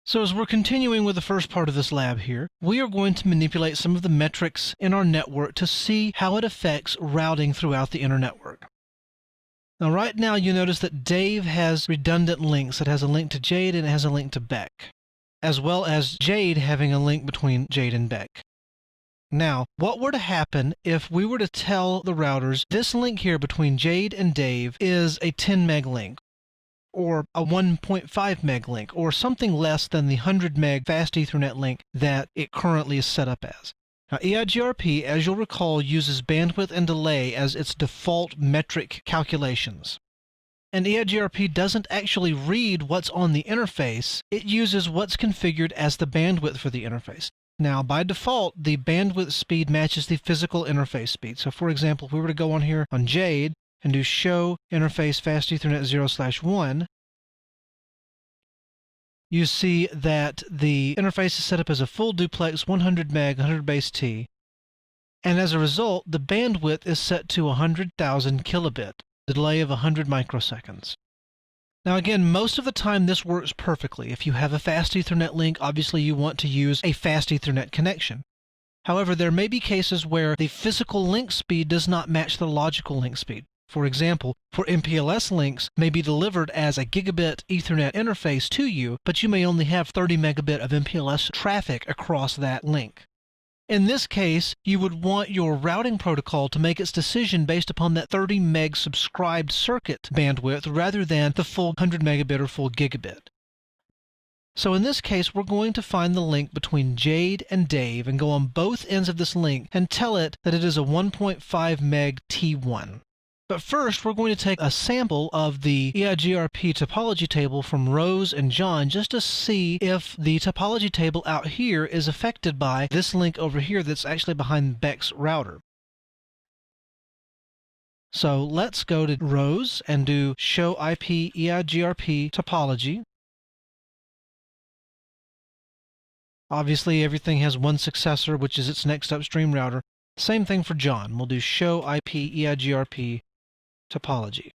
So as we're continuing with the first part of this lab here, we are going to manipulate some of the metrics in our network to see how it affects routing throughout the inner network. Now right now you notice that Dave has redundant links. It has a link to Jade and it has a link to Beck, as well as Jade having a link between Jade and Beck. Now, what were to happen if we were to tell the routers this link here between Jade and Dave is a 10 meg link, or a 1.5 meg link, or something less than the 100 meg fast Ethernet link that it currently is set up as? Now, EIGRP, as you'll recall, uses bandwidth and delay as its default metric calculations. And EIGRP doesn't actually read what's on the interface, it uses what's configured as the bandwidth for the interface. Now, by default, the bandwidth speed matches the physical interface speed. So, for example, if we were to go on here on Jade and do show interface fast Ethernet 0/1, you see that the interface is set up as a full duplex 100 meg, 100 base T. And as a result, the bandwidth is set to 100,000 kilobit, the delay of 100 microseconds. Now again, most of the time this works perfectly. If you have a fast Ethernet link, obviously you want to use a fast Ethernet connection. However, there may be cases where the physical link speed does not match the logical link speed. For example, for MPLS links may be delivered as a gigabit Ethernet interface to you, but you may only have 30 megabit of MPLS traffic across that link. In this case, you would want your routing protocol to make its decision based upon that 30 meg subscribed circuit bandwidth rather than the full 100 megabit or full gigabit. So in this case, we're going to find the link between Jade and Dave and go on both ends of this link and tell it that it is a 1.5 meg T1. But first, we're going to take a sample of the EIGRP topology table from Rose and John just to see if the topology table out here is affected by this link over here that's actually behind Beck's router. So let's go to Rose and do show IP EIGRP topology. Obviously, everything has one successor, which is its next upstream router. Same thing for John. We'll do show IP EIGRP topology.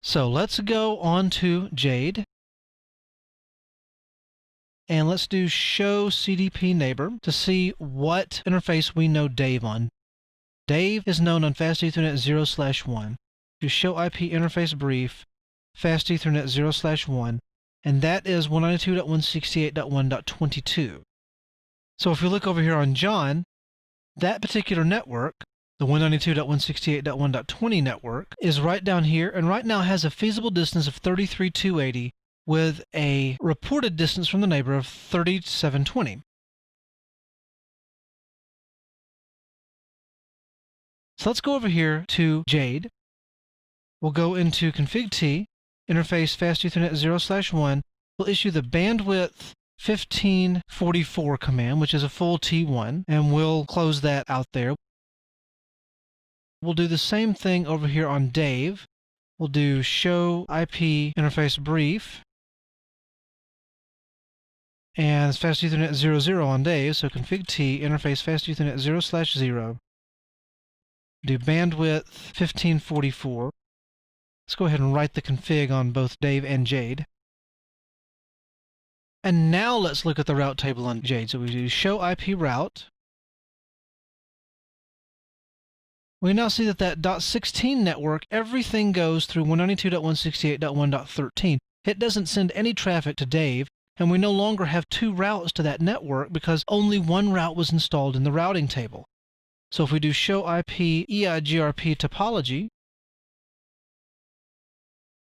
So let's go on to Jade and let's do show CDP neighbor to see what interface we know Dave on. Dave is known on fast Ethernet 0/1. Do show IP interface brief fast Ethernet 0/1, and that is 192.168.1.22. So if you look over here on John, that particular network, the 192.168.1.20 network, is right down here and right now has a feasible distance of 33,280 with a reported distance from the neighbor of 3720. So let's go over here to Jade. We'll go into config T, interface fast Ethernet 0/1. We'll issue the bandwidth 1544 command, which is a full T1, and we'll close that out there. We'll do the same thing over here on Dave. We'll do show IP interface brief, and it's fast Ethernet 00 on Dave, so config T, interface fast Ethernet 0/0. Do bandwidth 1544. Let's go ahead and write the config on both Dave and Jade. And now let's look at the route table on Jade. So we do show IP route. We now see that .16 network, everything goes through 192.168.1.13. It doesn't send any traffic to Dave, and we no longer have two routes to that network because only one route was installed in the routing table. So if we do show IP EIGRP topology,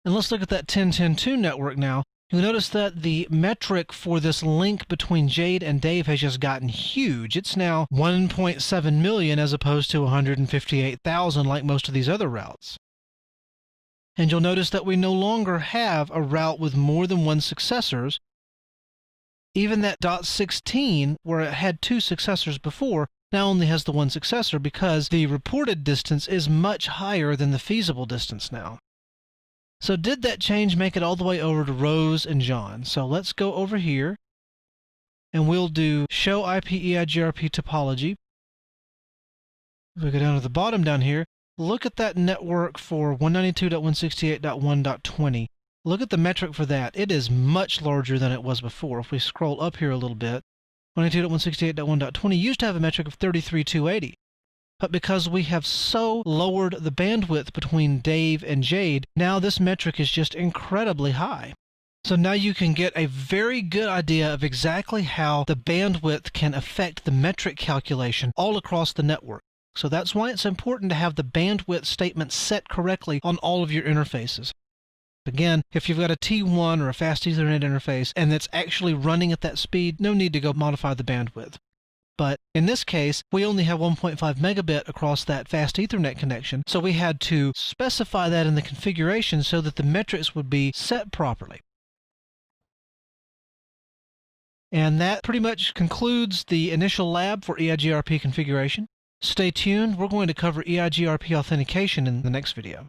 and let's look at that 10.10.2 network now, you'll notice that the metric for this link between Jade and Dave has just gotten huge. It's now 1.7 million as opposed to 158,000 like most of these other routes. And you'll notice that we no longer have a route with more than one successors. Even that .16, where it had two successors before, now only has the one successor because the reported distance is much higher than the feasible distance now. So did that change make it all the way over to Rose and John? So let's go over here and we'll do show IP EIGRP topology. If we go down to the bottom down here, look at that network for 192.168.1.20. Look at the metric for that. It is much larger than it was before. If we scroll up here a little bit, 192.168.1.20 used to have a metric of 33,280. But because we have so lowered the bandwidth between Dave and Jade, now this metric is just incredibly high. So now you can get a very good idea of exactly how the bandwidth can affect the metric calculation all across the network. So that's why it's important to have the bandwidth statement set correctly on all of your interfaces. Again, if you've got a T1 or a fast Ethernet interface and it's actually running at that speed, no need to go modify the bandwidth. But in this case, we only have 1.5 megabit across that fast Ethernet connection, so we had to specify that in the configuration so that the metrics would be set properly. And that pretty much concludes the initial lab for EIGRP configuration. Stay tuned, we're going to cover EIGRP authentication in the next video.